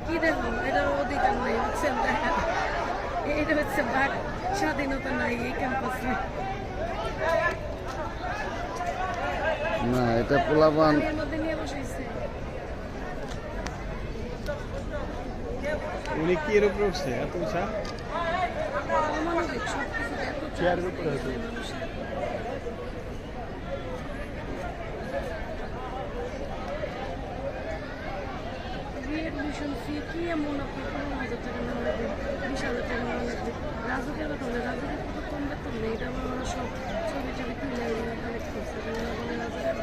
কি দেখুন এটার অধিকার নাই বুঝছেন দেখা এটা হচ্ছে বাক স্বাধীনতা নাই এই ক্যাম্পাসে না এটা পোলাপান এর মধ্যে নিয়ে বসাইছে উনি কি এর উপরে উঠছে এত উঁচা অমানবিক সবকিছু এত চেয়ারের উপরে আছে। রিএডমিশন ফি কি এমন আপনি 15,000 টাকা নেওয়া লাগবে 20,000 টাকা নেওয়া লাগবে রাজুকের কথা বলে রাজুকের কত কম বেতন নেই এটা আমার সব ছবি টবি তুলে কালেক্ট করছে রাজুকের